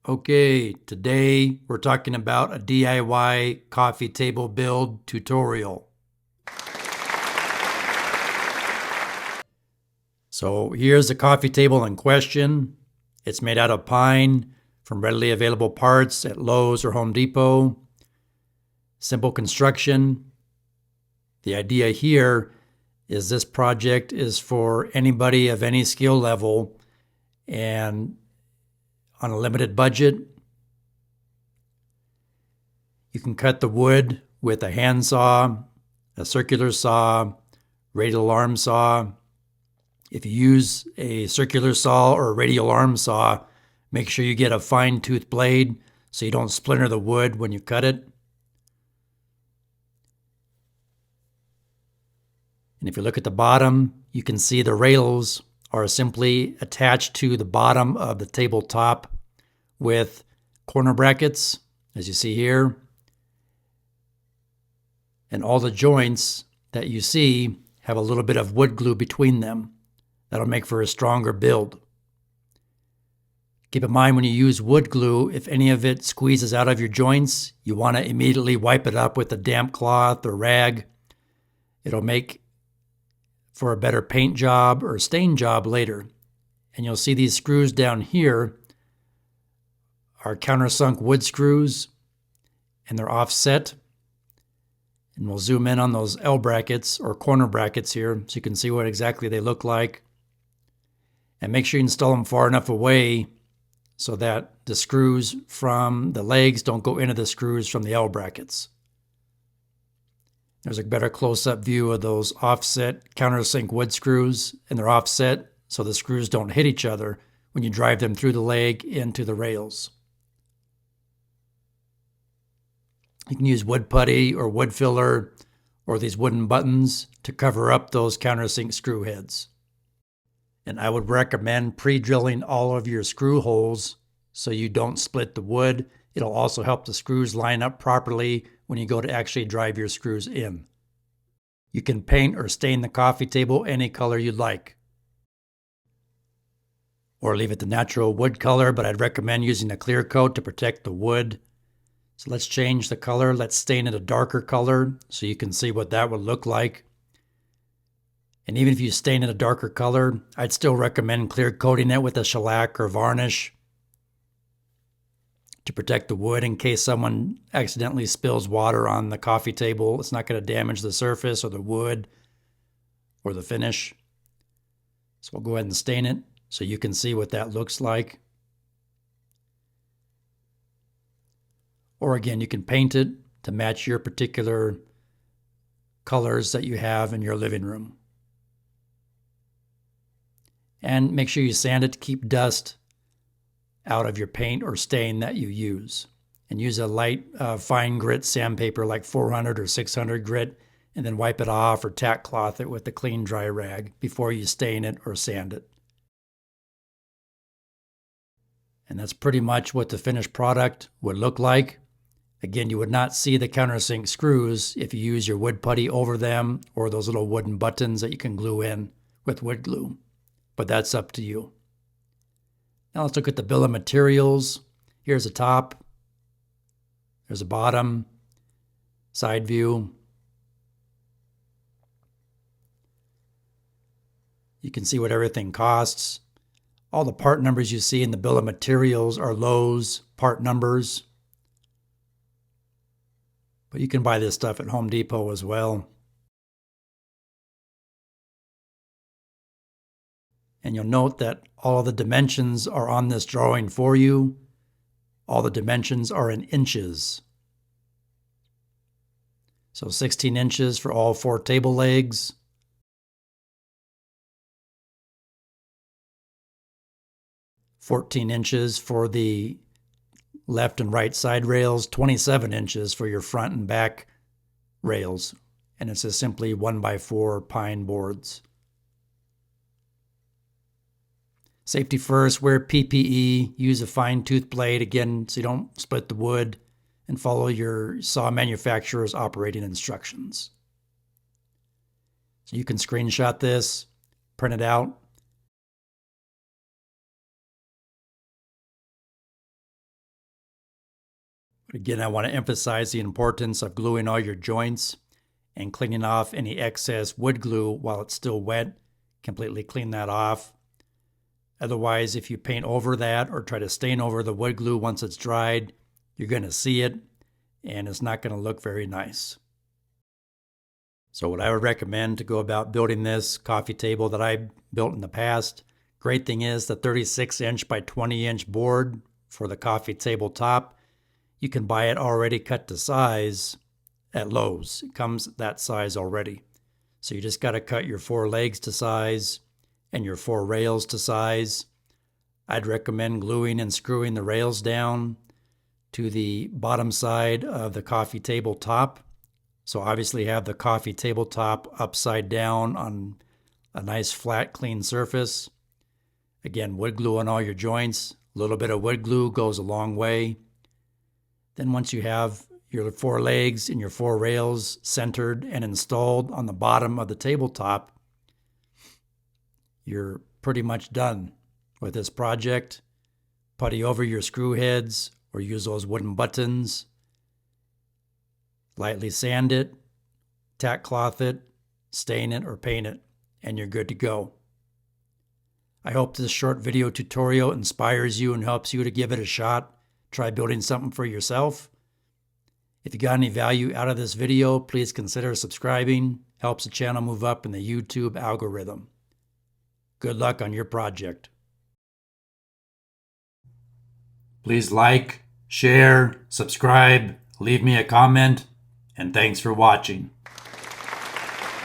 Okay, today we're talking about a DIY coffee table build tutorial. So here's the coffee table in question. It's made out of pine from readily available parts at Lowe's or Home Depot. Simple construction. The idea here is this project is for anybody of any skill level and on a limited budget. You can cut the wood with a handsaw, a circular saw, radial arm saw. If you use a circular saw or a radial arm saw, make sure you get a fine tooth blade so you don't splinter the wood when you cut it. And if you look at the bottom, you can see the rails are simply attached to the bottom of the tabletop with corner brackets, as you see here. And all the joints that you see have a little bit of wood glue between them. That'll make for a stronger build. Keep in mind when you use wood glue, if any of it squeezes out of your joints, you want to immediately wipe it up with a damp cloth or rag. It'll make for a better paint job or stain job later. And you'll see these screws down here are countersunk wood screws, and they're offset. And we'll zoom in on those L brackets or corner brackets here so you can see what exactly they look like. And make sure you install them far enough away so that the screws from the legs don't go into the screws from the L brackets. There's a better close-up view of those offset countersink wood screws, and they're offset so the screws don't hit each other when you drive them through the leg into the rails. You can use wood putty or wood filler or these wooden buttons to cover up those countersink screw heads. And I would recommend pre-drilling all of your screw holes so you don't split the wood. It'll also help the screws line up properly when you go to actually drive your screws in. You can paint or stain the coffee table any color you'd like, or leave it the natural wood color, but I'd recommend using a clear coat to protect the wood. So let's change the color. Let's stain it a darker color so you can see what that would look like. And even if you stain it a darker color, I'd still recommend clear coating it with a shellac or varnish to protect the wood in case someone accidentally spills water on the coffee table. It's not going to damage the surface or the wood or the finish. So we'll go ahead and stain it so you can see what that looks like. Or again, you can paint it to match your particular colors that you have in your living room. And make sure you sand it to keep dust out of your paint or stain that you use. And use a light fine grit sandpaper like 400 or 600 grit, and then wipe it off or tack cloth it with a clean dry rag before you stain it or sand it. And that's pretty much what the finished product would look like. Again, you would not see the countersink screws if you use your wood putty over them or those little wooden buttons that you can glue in with wood glue. But that's up to you. Now let's look at the bill of materials. Here's the top. There's a bottom, side view. You can see what everything costs. All the part numbers you see in the bill of materials are Lowe's part numbers. But you can buy this stuff at Home Depot as well. And you'll note that all of the dimensions are on this drawing for you. All the dimensions are in inches. So 16 inches for all 4 table legs. 14 inches for the left and right side rails, 27 inches for your front and back rails. And it's just simply 1x4 pine boards. Safety first, wear PPE, use a fine tooth blade, again, so you don't split the wood, and follow your saw manufacturer's operating instructions. So you can screenshot this, print it out, But again, I want to emphasize the importance of gluing all your joints and cleaning off any excess wood glue while it's still wet. Completely clean that off. Otherwise, if you paint over that or try to stain over the wood glue once it's dried, you're going to see it and it's not going to look very nice. So what I would recommend to go about building this coffee table that I built in the past, great thing is the 36-inch by 20-inch board for the coffee table top. You can buy it already cut to size at Lowe's. It comes that size already. So you just got to cut your 4 legs to size and your 4 rails to size. I'd recommend gluing and screwing the rails down to the bottom side of the coffee table top. So obviously have the coffee table top upside down on a nice flat clean surface. Again, wood glue on all your joints. A little bit of wood glue goes a long way. Then once you have your 4 legs and your 4 rails centered and installed on the bottom of the tabletop, you're pretty much done with this project. Putty over your screw heads or use those wooden buttons. Lightly sand it, tack cloth it, stain it, or paint it, and you're good to go. I hope this short video tutorial inspires you and helps you to give it a shot. Try building something for yourself. If you got any value out of this video, please consider subscribing. Helps the channel move up in the YouTube algorithm. Good luck on your project. Please like, share, subscribe, leave me a comment, and thanks for watching.